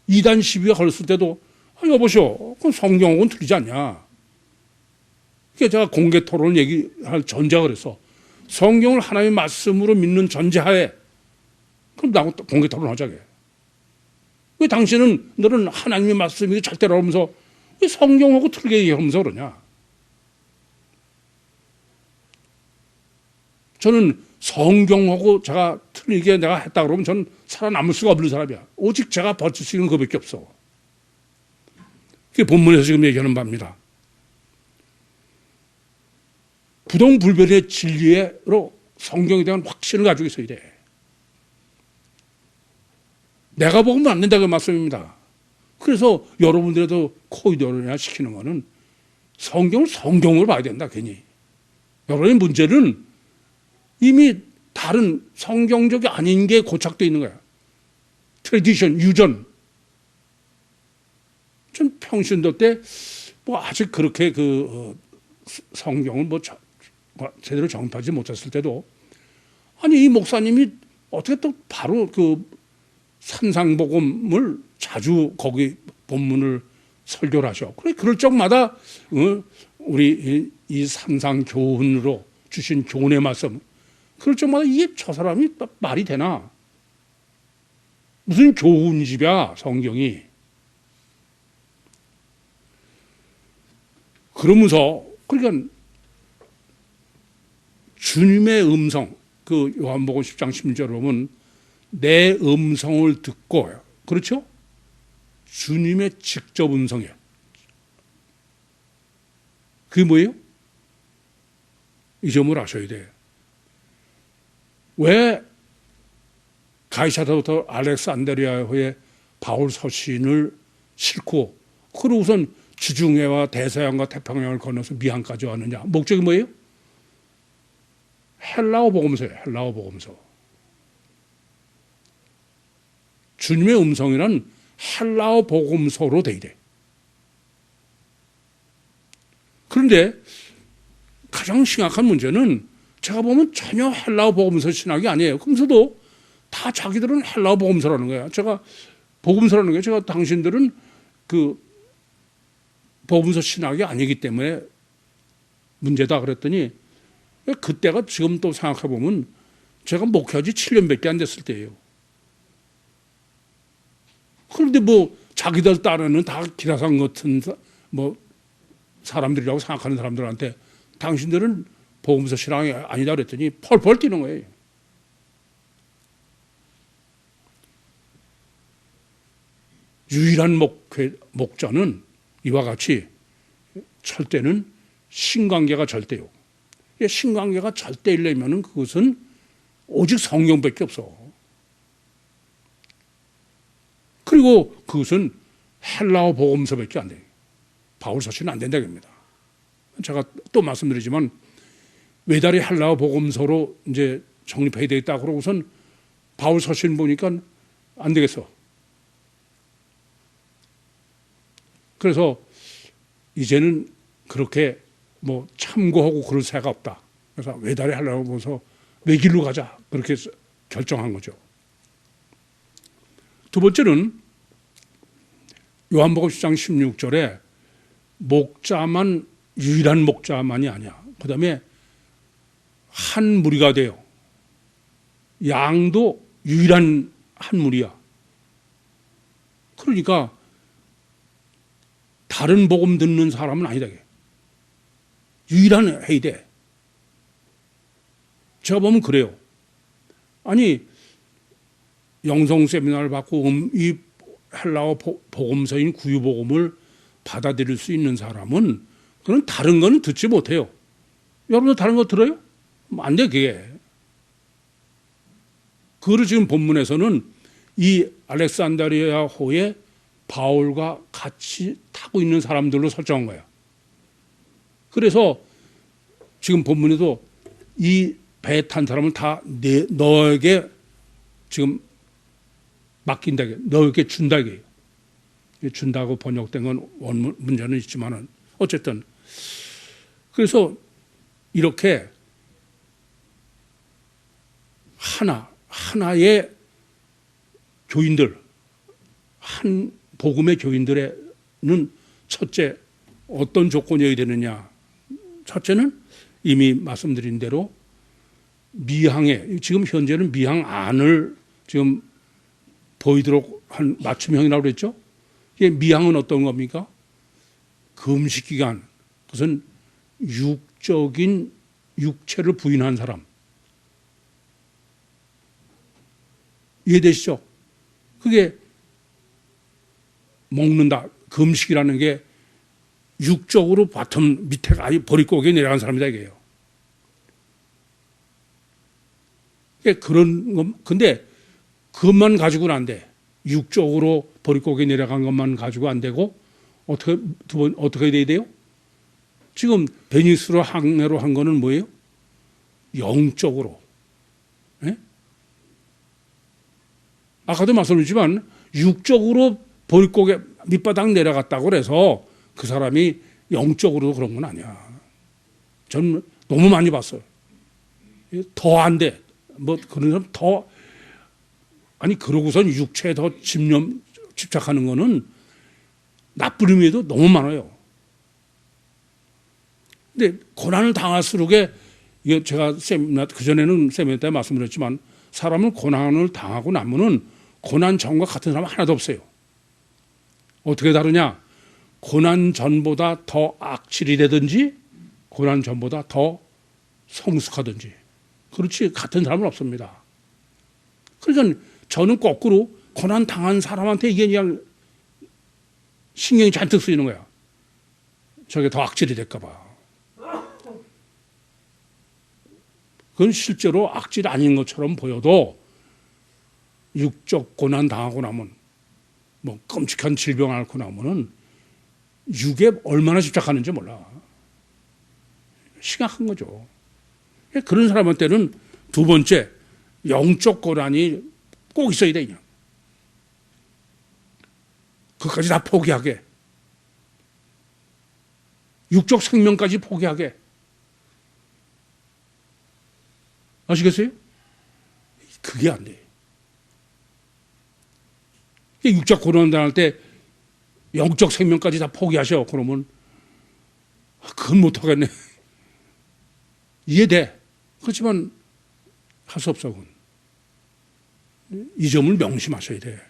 이단 시비가 걸렸을 때도 여보시오, 그건 성경하고는 틀리지 않냐. 그게 제가 공개 토론을 얘기할 전제가 그랬어. 성경을 하나님의 말씀으로 믿는 전제하에 그럼 나하고 공개 토론하자게. 왜 당신은 너는 하나님의 말씀이 절대로 하면서 왜 성경하고 틀리게 얘기하면서 그러냐. 저는 성경하고 제가 틀리게 내가 했다 그러면 저는 살아남을 수가 없는 사람이야. 오직 제가 버틸 수 있는 그밖에 없어. 그게 본문에서 지금 얘기하는 바입니다. 부동불변의 진리로 성경에 대한 확신을 가지고 있어야 돼. 내가 보면 안 된다고 말씀입니다. 그래서 여러분들도 코이도르냐 시키는 거는 성경을 성경으로 봐야 된다, 괜히. 여러분의 문제는 이미 다른 성경적이 아닌 게 고착되어 있는 거야. 트래디션, 유전. 전 평신도 때 뭐 아직 그렇게 성경을 뭐 제대로 정립하지 못했을 때도 아니 이 목사님이 어떻게 또 바로 산상복음을 자주 거기 본문을 설교를 하셔. 그래 그럴 적마다 우리 이 산상교훈으로 주신 교훈의 말씀 그럴 적마다 이게 저 사람이 말이 되나? 무슨 교훈집이야 성경이. 그러면서 그러니까 주님의 음성 그 요한복음 10장 16절에 보면 내 음성을 듣고, 그렇죠? 주님의 직접 음성이에요. 그게 뭐예요? 이 점을 아셔야 돼요. 왜 가이사랴부터 알렉산드리아에 바울 서신을 싣고 그리고 우선 지중해와 대서양과 태평양을 건너서 미항까지 왔느냐? 목적이 뭐예요? 헬라어 복음서예요. 헬라어 복음서. 주님의 음성이란 헬라어 복음서로 돼야 돼. 그런데 가장 심각한 문제는 제가 보면 전혀 헬라어 복음서 신학이 아니에요. 그러면서도 다 자기들은 헬라어 복음서라는 거야. 제가 복음서라는 게 제가 당신들은 그 복음서 신학이 아니기 때문에 문제다 그랬더니 그때가 지금 또 생각해 보면 제가 목회한 지 7년밖에 안 됐을 때예요. 그런데 뭐 자기들 딴에는 다 기라상 같은 뭐 사람들이라고 생각하는 사람들한테 당신들은 복음서 신앙이 아니다 그랬더니 펄펄 뛰는 거예요. 유일한 목자는 이와 같이 철대는 신관계가 절대요. 신관계가 절대이려면 그것은 오직 성경밖에 없어. 그리고 그것은 헬라어 복음서밖에 안 돼요. 바울 서신은 안 된다고 합니다. 제가 또 말씀드리지만 외다리 헬라어 복음서로 이제 정립해야 되겠다 그러고선 바울 서신 보니까 안 되겠어. 그래서 이제는 그렇게 뭐 참고하고 그럴 새가 없다. 그래서 외다리 헬라어 보면서 외길로 가자. 그렇게 결정한 거죠. 두 번째는 요한복음 10장 16절에 목자만 유일한 목자만이 아니야. 그 다음에 한 무리가 돼요. 양도 유일한 한 무리야. 그러니까 다른 복음 듣는 사람은 아니다. 유일한 해야 돼. 제가 보면 그래요. 아니 영성 세미나를 받고 이 헬라어 복음서인 구유복음을 받아들일 수 있는 사람은 그런 다른 거는 듣지 못해요. 여러분도 다른 거 들어요? 안 돼, 그게. 그걸 지금 본문에서는 이 알렉산드리아호에 바울과 같이 타고 있는 사람들로 설정한 거야. 그래서 지금 본문에도 이 배에 탄 사람을 다 너에게 지금 맡긴다, 너에게 준다. 준다고 번역된 건 원문 문제는 있지만은 어쨌든 그래서 이렇게 하나의 교인들, 한 복음의 교인들에는 첫째 어떤 조건이어야 되느냐? 첫째는 이미 말씀드린 대로 미항에 지금 현재는 미항 안을 지금 보이도록 한 맞춤형이라고 그랬죠? 이게 미항은 어떤 겁니까? 금식 기간. 그것은 육적인 육체를 부인한 사람. 이해되시죠? 그게 먹는다. 금식이라는 게 육적으로 바텀 밑에 아예 보릿고개에 내려간 사람이다 이게요. 그런 것, 근데 그것만 가지고는 안 돼. 육적으로 보릿고개에 내려간 것만 가지고 안 되고 어떻게 돼야 돼요? 지금 베니스로 항해로 한 거는 뭐예요? 영적으로. 네? 아까도 말씀드렸지만 육적으로 보릿고개 밑바닥 내려갔다고 그래서 그 사람이 영적으로도 그런 건 아니야. 전 너무 많이 봤어요. 더 안 돼. 뭐 그런 사람 더 아니 그러고선 육체에 더 집착하는 거는 나쁜 의미에도 너무 많아요. 근데 고난을 당할수록에 이게 제가 그전에는 세미나 때 말씀드렸지만 사람은 고난을 당하고 나면은 고난 전과 같은 사람 하나도 없어요. 어떻게 다르냐? 고난 전보다 더 악질이 되든지 고난 전보다 더 성숙하든지 그렇지 같은 사람은 없습니다. 그러니까 저는 거꾸로 고난 당한 사람한테 이게 그냥 신경이 잔뜩 쓰이는 거야. 저게 더 악질이 될까 봐. 그건 실제로 악질이 아닌 것처럼 보여도 육적 고난 당하고 나면 뭐 끔찍한 질병 앓고 나면은 육에 얼마나 집착하는지 몰라. 심각한 거죠. 그런 사람한테는 두 번째 영적 고난이 꼭 있어야 돼. 그냥. 그것까지 다 포기하게. 육적 생명까지 포기하게. 아시겠어요? 그게 안 돼. 육적 고난 당할 때 영적 생명까지 다 포기하셔. 그러면 그건 못하겠네. 이해돼. 그렇지만 할 수 없어. 그건. 이 점을 명심하셔야 돼.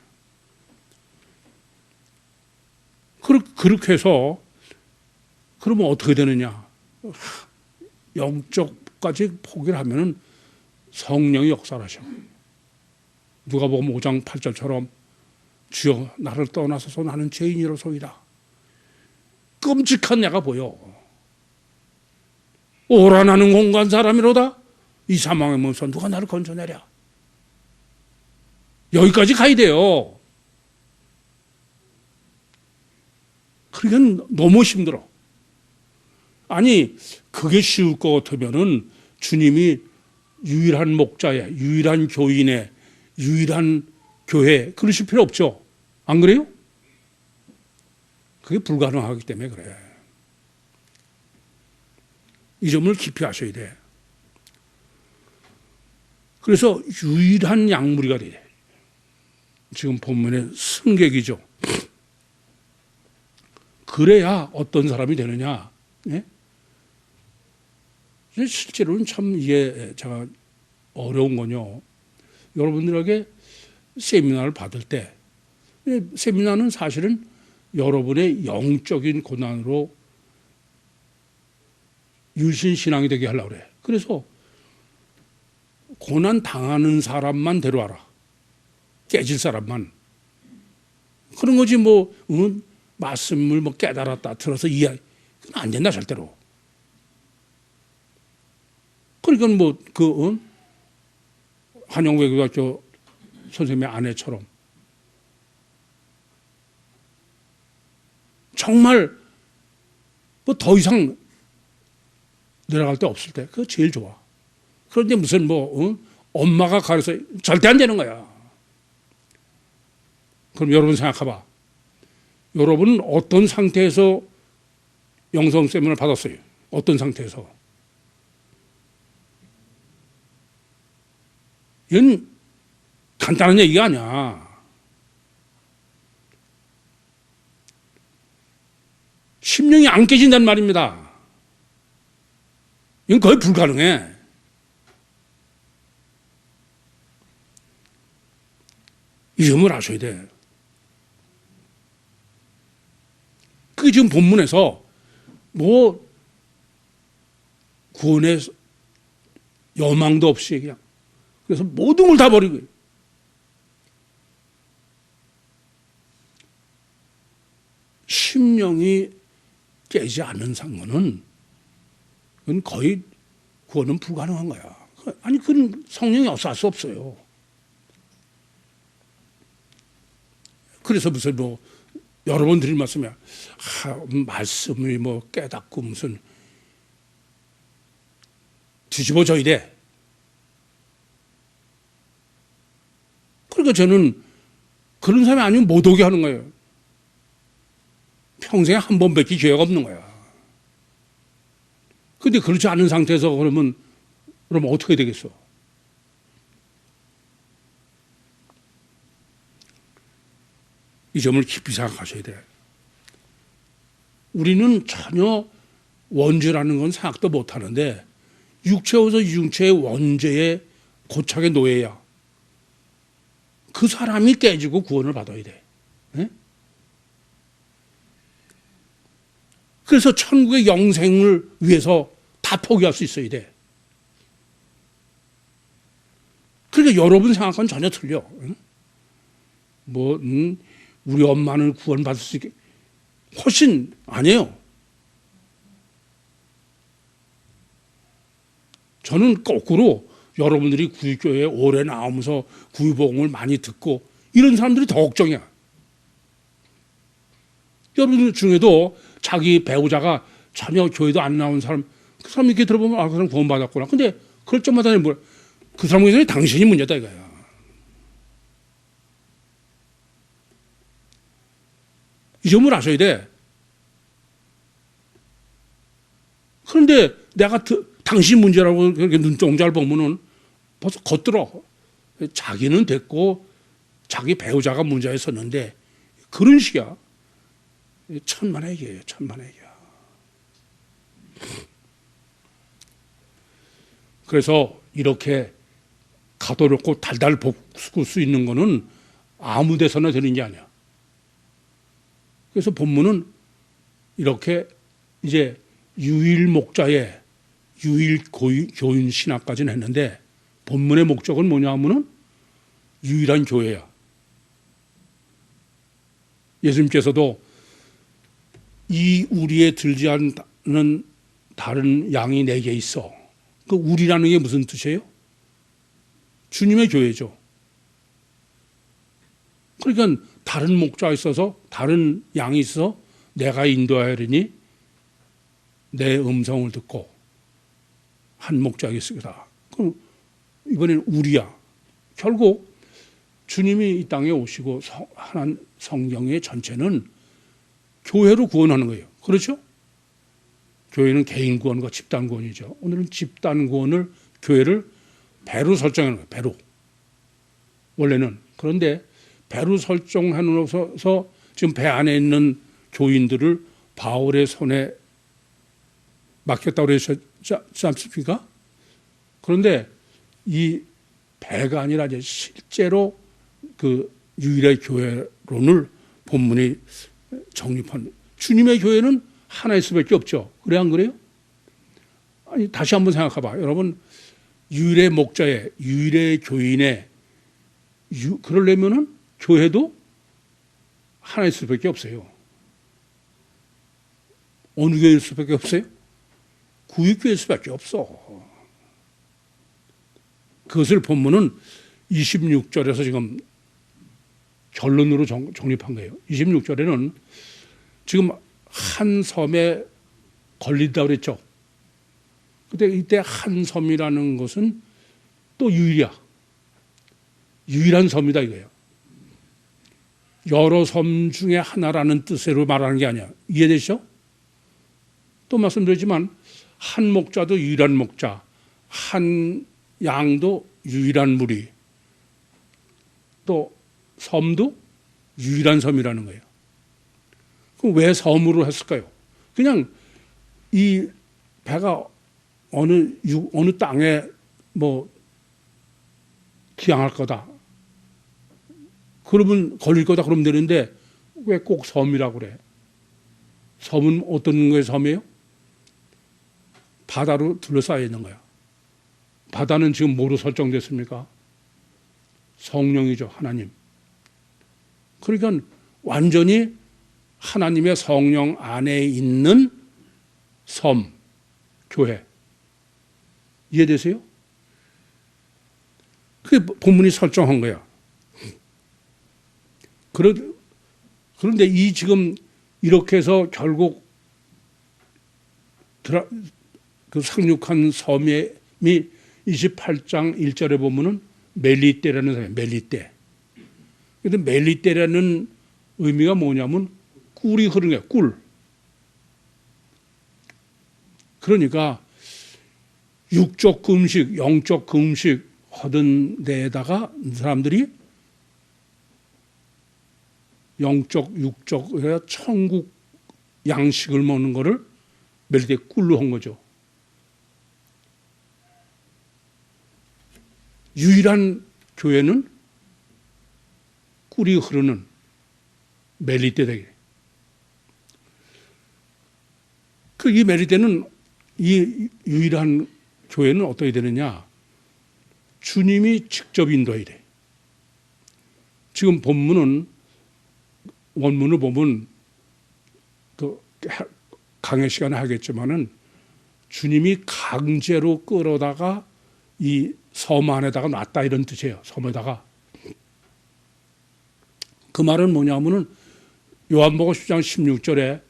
그렇게 해서 그러면 어떻게 되느냐. 영적까지 포기를 하면은 성령이 역사를 하셔. 누가복음 5장 8절처럼 주여 나를 떠나서서 나는 죄인이로소이다. 끔찍한 내가 보여. 오라 나는 공고한 사람이로다. 이 사망의 몸에서 누가 나를 건져내랴. 여기까지 가야 돼요. 그러니까 너무 힘들어. 아니 그게 쉬울 것 같으면은 주님이 유일한 목자에 유일한 교인에 유일한 교회 그러실 필요 없죠. 안 그래요? 그게 불가능하기 때문에 그래. 이 점을 깊이 아셔야 돼. 그래서 유일한 양무리가 돼. 지금 본문의 승객이죠. 그래야 어떤 사람이 되느냐. 예? 실제로는 참 이게 제가 어려운 건요. 여러분들에게 세미나를 받을 때 세미나는 사실은 여러분의 영적인 고난으로 유신신앙이 되게 하려고 그래. 그래서 고난 당하는 사람만 데려와라. 깨질 사람만. 그런 거지 뭐 말씀을 뭐 깨달았다 들어서 이해 그건 안 된다 절대로. 그러니까 뭐 한영외고등학교 선생님의 아내처럼 정말 뭐 더 이상 내려갈 데 없을 때 그거 제일 좋아. 그런데 무슨 엄마가 가르쳐 절대 안 되는 거야. 그럼 여러분 생각해봐. 여러분은 어떤 상태에서 영성 세미나를 받았어요? 어떤 상태에서? 이건 간단한 얘기가 아니야. 심령이 안 깨진다는 말입니다. 이건 거의 불가능해. 이 점을 아셔야 돼. 그게 지금 본문에서 뭐 구원의 여망도 없이 그냥 그래서 모든 걸 다 버리고 심령이 깨지 않는 상관은 그건 거의 구원은 불가능한 거야. 아니 그건 성령이 없어 할 수 없어요. 그래서 무슨 뭐 여러 번 드릴 말씀이야. 말씀을 뭐 깨닫고 무슨 뒤집어져야 돼. 그러니까 저는 그런 사람이 아니면 못 오게 하는 거예요. 평생에 한 번밖에 기회가 없는 거야. 근데 그렇지 않은 상태에서 그러면 어떻게 되겠어? 이 점을 깊이 생각하셔야 돼. 우리는 전혀 원죄라는 건 생각도 못 하는데 육체에서 육체의 원죄의 고착의 노예야. 그 사람이 깨지고 구원을 받아야 돼. 네? 그래서 천국의 영생을 위해서 다 포기할 수 있어야 돼. 그러니까 여러분 생각과는 전혀 틀려. 응? 뭐 우리 엄마는 구원받을 수 있게 훨씬 아니에요. 저는 거꾸로 여러분들이 구유교회에 오래 나오면서 구유복음을 많이 듣고 이런 사람들이 더 걱정이야. 여러분들 중에도 자기 배우자가 전혀 교회도 안 나온 사람, 그 사람 이렇게 들어보면 아, 그 사람 구원받았구나. 근데 그럴 적마다 그 사람에게는 당신이 문제다 이거야. 이 점을 아셔야 돼. 그런데 내가 당신 문제라고 그렇게 눈동자를 보면은 벌써 겉들어. 자기는 됐고 자기 배우자가 문제에 섰는데 그런 식이야. 천만의 얘기예요. 천만의 얘기야. 그래서 이렇게 가도롭고 달달 볶을 수 있는 거는 아무 데서나 되는 게 아니야. 그래서 본문은 이렇게 이제 유일 목자의 유일 교인 신학까지는 했는데 본문의 목적은 뭐냐 하면은 유일한 교회야. 예수님께서도 이 우리에 들지 않는 다른 양이 내게 있어. 그 우리라는 게 무슨 뜻이에요? 주님의 교회죠. 그러니까 다른 목자가 있어서 다른 양이 있어 내가 인도하리니 내 음성을 듣고 한 목자가 있으리라. 그럼 이번에는 우리야. 결국 주님이 이 땅에 오시고 하나님 성경의 전체는 교회로 구원하는 거예요. 그렇죠? 교회는 개인 구원과 집단 구원이죠. 오늘은 집단 구원을 교회를 배로 설정하는 거예요. 배로. 원래는. 그런데 배로 설정하면서 지금 배 안에 있는 교인들을 바울의 손에 맡겼다고 그러셨지 않습니까? 그런데 이 배가 아니라 이제 실제로 그 유일의 교회론을 본문이 정립한 주님의 교회는 하나일 수밖에 없죠. 그래 안 그래요? 아니 다시 한번 생각해봐. 여러분 유일의 목자의 유일의 교인의 그러려면은 교회도 하나일 수밖에 없어요. 어느 교회일 수밖에 없어요? 구유교회일 수밖에 없어. 그것을 본문은 26절에서 지금 결론으로 정립한 거예요. 26절에는 지금 한 섬에 걸린다고 그랬죠. 근데 이때 한 섬이라는 것은 또 유일이야. 유일한 섬이다 이거예요. 여러 섬 중에 하나라는 뜻으로 말하는 게 아니야. 이해되시죠? 또 말씀드리지만 한 목자도 유일한 목자, 한 양도 유일한 무리, 또 섬도 유일한 섬이라는 거예요. 그럼 왜 섬으로 했을까요? 그냥 이 배가 어느 땅에 뭐 기항할 거다. 그러면 걸릴 거다 그러면 되는데 왜 꼭 섬이라고 그래? 섬은 어떤 거의 섬이에요? 바다로 둘러싸여 있는 거야. 바다는 지금 뭐로 설정됐습니까? 성령이죠. 하나님. 그러니까 완전히 하나님의 성령 안에 있는 섬, 교회. 이해되세요? 그게 본문이 설정한 거야. 그런데 이 지금 이렇게 해서 결국 그 상륙한 섬이 28장 1절에 보면은 멜리떼라는 사람이에요. 멜리떼. 근데 멜리떼라는 의미가 뭐냐면 꿀이 흐르는 거예요. 꿀. 그러니까 육적 금식, 영적 금식 하던 데에다가 사람들이 영적, 육적, 천국 양식을 먹는 거를 멜리떼 꿀로 한 거죠. 유일한 교회는 꿀이 흐르는 멜리떼다. 이 멜리떼는 이 유일한 교회는 어떻게 되느냐? 주님이 직접 인도해야 돼. 지금 본문은 원문을 보면 그 강의 시간에 하겠지만은 주님이 강제로 끌어다가 이 섬 안에다가 놨다 이런 뜻이에요. 섬에다가. 그 말은 뭐냐면은 요한복음 10장 16절에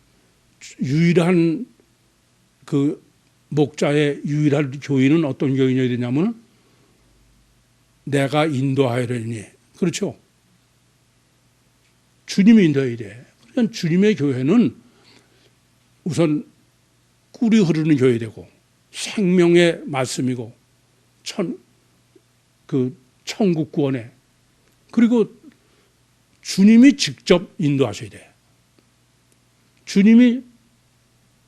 유일한 그 목자의 유일한 교인은 어떤 교인이 되냐면은 내가 인도하려니. 그렇죠? 주님이 인도해야 돼. 그러니까 주님의 교회는 우선 꿀이 흐르는 교회되고 생명의 말씀이고 천국 구원에 그리고 주님이 직접 인도하셔야 돼. 주님이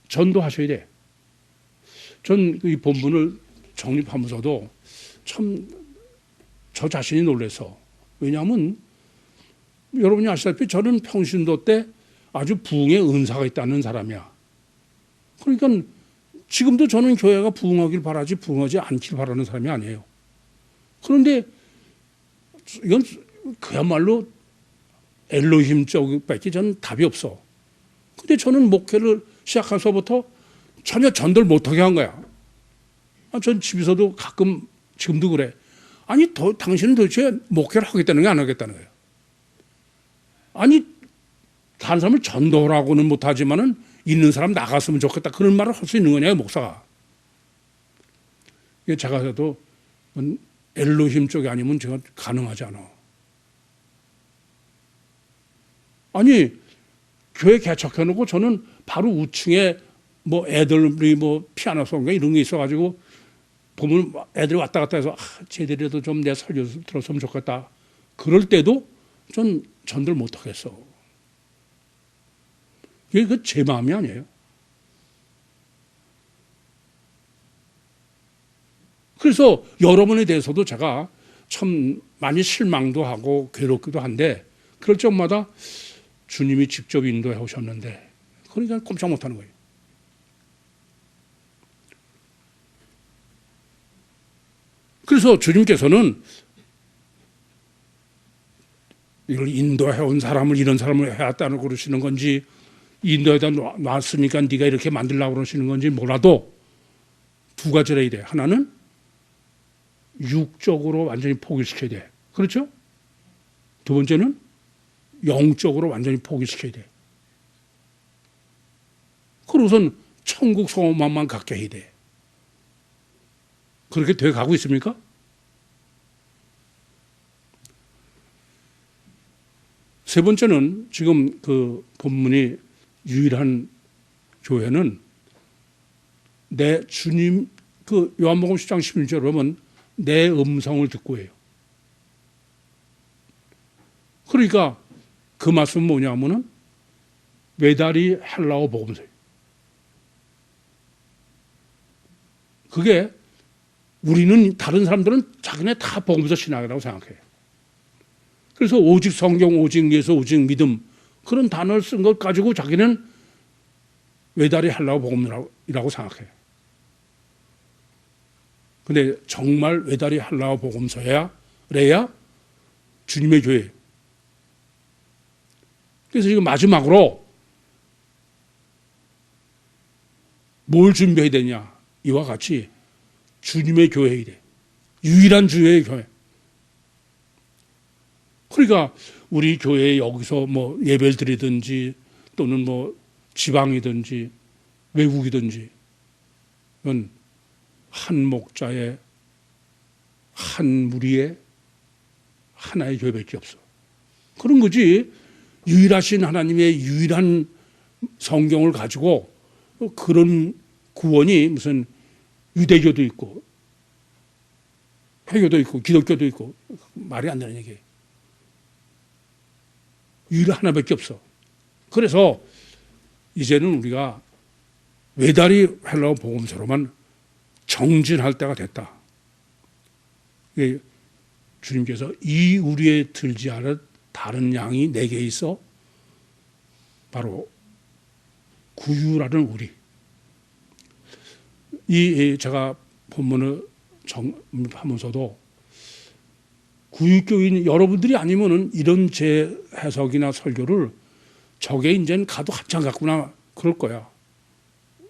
전도하셔야 돼. 전 이 본문을 정립하면서도 참 저 자신이 놀라서 왜냐하면 여러분이 아시다시피 저는 평신도 때 아주 부흥의 은사가 있다는 사람이야. 그러니까 지금도 저는 교회가 부흥하길 바라지 부흥하지 않길 바라는 사람이 아니에요. 그런데 이건 그야말로 엘로힘 쪽밖에 저는 답이 없어. 근데 저는 목회를 시작해서부터 전혀 전도를 못하게 한 거야. 전 집에서도 가끔 지금도 그래. 아니 당신은 도대체 목회를 하겠다는 게 안 하겠다는 거예요. 아니 다른 사람을 전도라고는 못하지만은 있는 사람 나갔으면 좋겠다. 그런 말을 할 수 있는 거냐, 목사가. 제가도 엘로힘 쪽이 아니면 제가 가능하지 않아. 아니, 교회 개척해놓고 저는 바로 우층에 뭐 애들이 뭐 피아노 소리인가 이런 게 있어가지고 보면 애들이 왔다 갔다 해서 쟤들이라도 좀 내 설교 들었으면 좋겠다. 그럴 때도 전 전도를 못하겠어. 이게 제 마음이 아니에요. 그래서 여러분에 대해서도 제가 참 많이 실망도 하고 괴롭기도 한데 그럴 적마다 주님이 직접 인도해 오셨는데 그러니까 꼼짝 못하는 거예요. 그래서 주님께서는 이걸 인도해 온 사람을 이런 사람을 해왔다고 그러시는 건지 인도에다 놨으니까 네가 이렇게 만들려고 그러시는 건지 몰라도 두 가지를 해야 돼. 하나는 육적으로 완전히 포기시켜야 돼. 그렇죠? 두 번째는 영적으로 완전히 포기시켜야 돼. 그러고선 천국 소망만 갖게 해야 돼. 그렇게 돼 가고 있습니까? 세 번째는 지금 그 본문이 유일한 교회는 내 주님 그 요한복음 10장 16절에 보면 내 음성을 듣고 해요. 그러니까 그 말씀은 뭐냐면은 외다리 헬라어 복음서예요. 그게 우리는 다른 사람들은 자기네 다 복음서 신학이라고 생각해요. 그래서 오직 성경, 오직 예수, 오직 믿음 그런 단어를 쓴 것 가지고 자기는 외다리 헬라어 복음이라고 생각해요. 근데 정말 외다리 헬라어 복음서야 래야 주님의 교회. 그래서 지금 마지막으로 뭘 준비해야 되냐 이와 같이 주님의 교회에 돼. 유일한 주의 교회. 그러니까 우리 교회에 여기서 뭐 예배를 드리든지 또는 뭐 지방이든지 외국이든지 이건 한 목자의 한 무리의 하나의 교회밖에 없어. 그런 거지. 유일하신 하나님의 유일한 성경을 가지고 그런 구원이 무슨 유대교도 있고 회교도 있고 기독교도 있고 말이 안 되는 얘기예요. 유일한 하나밖에 없어. 그래서 이제는 우리가 외다리 헬라어 복음서로만 정진할 때가 됐다. 주님께서 이 우리에 들지 않은 다른 양이 내게 있어 바로 구유라는 우리. 이 제가 본문을 정하면서도 구유교인 여러분들이 아니면은 이런 제 해석이나 설교를 저게 이제는 가도 한참 같구나 그럴 거야.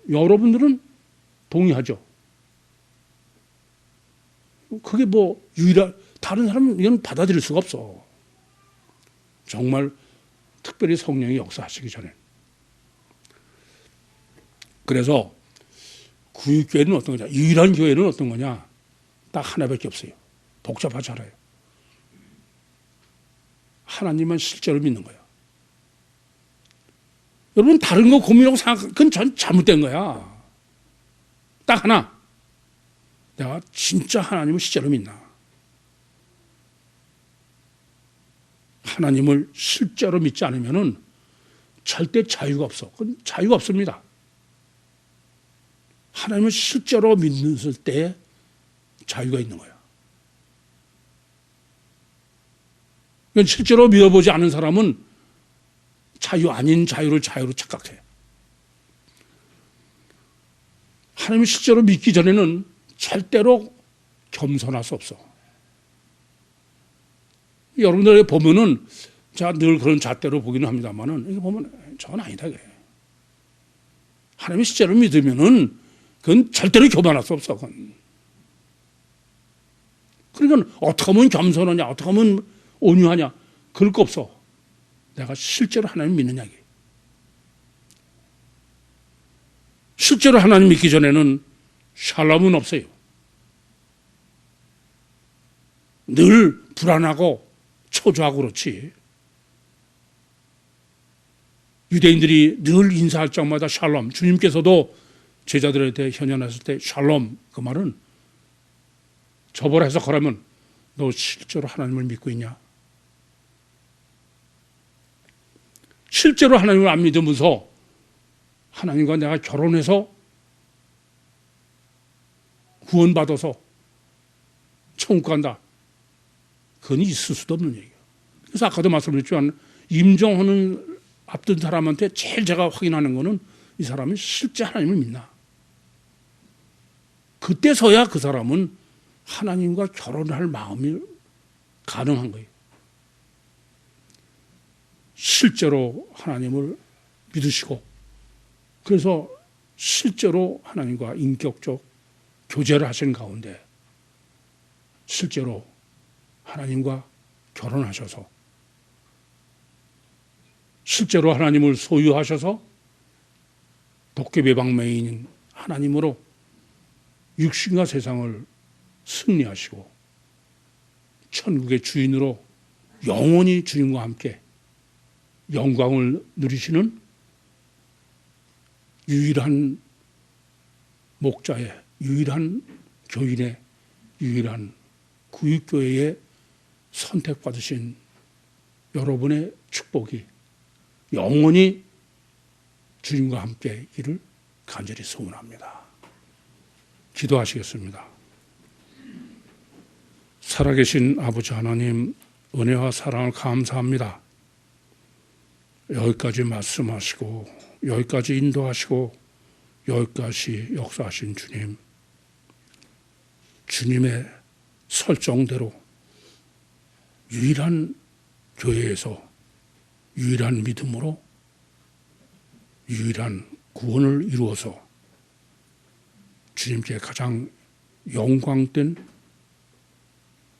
여러분들은 동의하죠. 그게 뭐 다른 사람은 이건 받아들일 수가 없어. 정말 특별히 성령이 역사하시기 전에. 그래서 구유교회는 어떤 거냐? 유일한 교회는 어떤 거냐? 딱 하나밖에 없어요. 복잡하지 않아요. 하나님만 실제로 믿는 거야. 여러분 다른 거 고민하고 그건 전 잘못된 거야. 딱 하나. 내가 진짜 하나님을 실제로 믿나? 하나님을 실제로 믿지 않으면은 절대 자유가 없어. 그건 자유가 없습니다. 하나님을 실제로 믿는 때 자유가 있는 거야. 그러니까 실제로 믿어보지 않은 사람은 자유 아닌 자유를 자유로 착각해. 하나님을 실제로 믿기 전에는 절대로 겸손할 수 없어. 여러분들 보면은 제가 늘 그런 잣대로 보기는 합니다만은 이거 보면 저건 아니다. 하나님을 실제로 믿으면은 그건 절대로 교만할 수 없어. 그건. 그러니까 어떻게 하면 겸손하냐, 어떻게 하면 온유하냐, 그럴 거 없어. 내가 실제로 하나님 믿느냐. 실제로 하나님 믿기 전에는 샬롬은 없어요. 늘 불안하고 초조하고 그렇지. 유대인들이 늘 인사할 적마다 샬롬, 주님께서도 제자들한테 현현했을 때 샬롬, 그 말은 저보라 해석하라면 너 실제로 하나님을 믿고 있냐? 실제로 하나님을 안 믿으면서 하나님과 내가 결혼해서 구원받아서 천국 간다. 그건 있을 수도 없는 얘기예요. 그래서 아까도 말씀드렸지만 임종하는 앞둔 사람한테 제일 제가 확인하는 거는 이 사람이 실제 하나님을 믿나. 그때서야 그 사람은 하나님과 결혼할 마음이 가능한 거예요. 실제로 하나님을 믿으시고 그래서 실제로 하나님과 인격적 교제를 하시는 가운데 실제로 하나님과 결혼하셔서 실제로 하나님을 소유하셔서 도깨비방맹이인 하나님으로 육신과 세상을 승리하시고 천국의 주인으로 영원히 주님과 함께 영광을 누리시는 유일한 목자의 유일한 교인의 유일한 구유교회의 선택받으신 여러분의 축복이 영원히 주님과 함께 있기를 간절히 소원합니다. 기도하시겠습니다. 살아계신 아버지 하나님, 은혜와 사랑을 감사합니다. 여기까지 말씀하시고 여기까지 인도하시고 여기까지 역사하신 주님, 주님의 설정대로 유일한 교회에서 유일한 믿음으로 유일한 구원을 이루어서 주님께 가장 영광된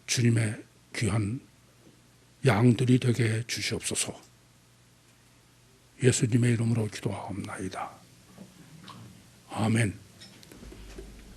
주님의 귀한 양들이 되게 해 주시옵소서. 예수님의 이름으로 기도하옵나이다. 아멘.